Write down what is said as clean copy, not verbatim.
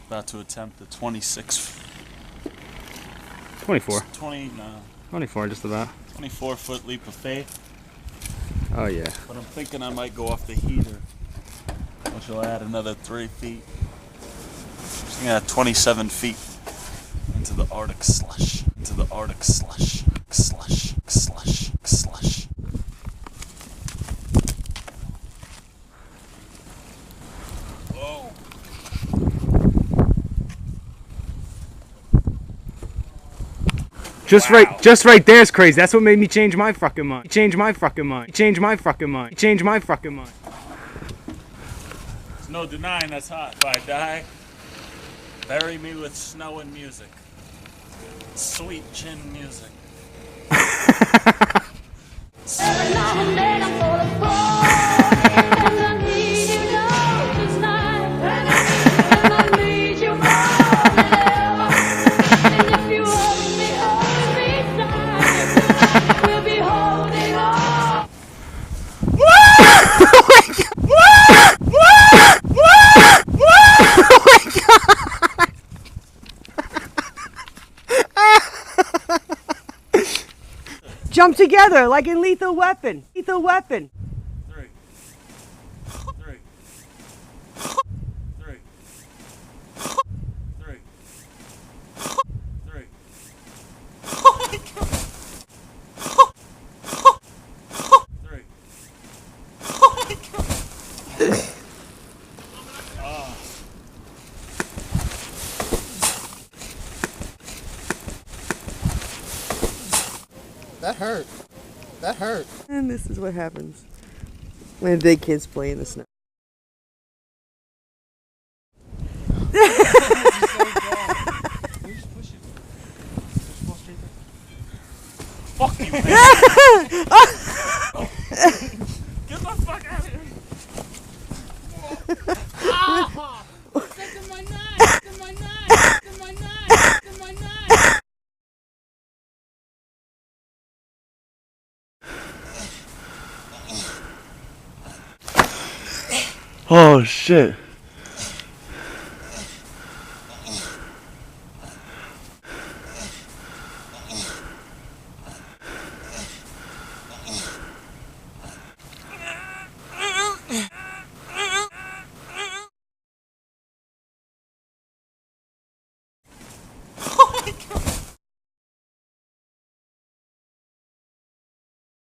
About to attempt the 26. 24. 20, no. 24, just about. 24-foot leap of faith. Oh, yeah. But I'm thinking I might go off the heater, which will add another 3 feet. So yeah, 27 feet into the Arctic slush. Into the Arctic slush. Slush. Slush. Slush. Whoa. Just right there's crazy. That's what made me change my fucking mind. Change my fucking mind. Change my fucking mind. Change my fucking mind. There's no denying that's hot. If I die, bury me with snow and music. Sweet chin music. Every now and then I'm full of pride, and I need you now tonight, and I need you more than ever. And if you hold me tight, we'll be holding on. Jump together like in Lethal Weapon. Lethal Weapon. 3. 3. 3. 3. 3. Oh my god. 3. Oh my god. That hurt. That hurt. And this is what happens when big kids play in the snow. Fuck you, man. Get the fuck out of here. Look at my knife! Look at my knife! Look at my knife! Look at my knife! Oh shit.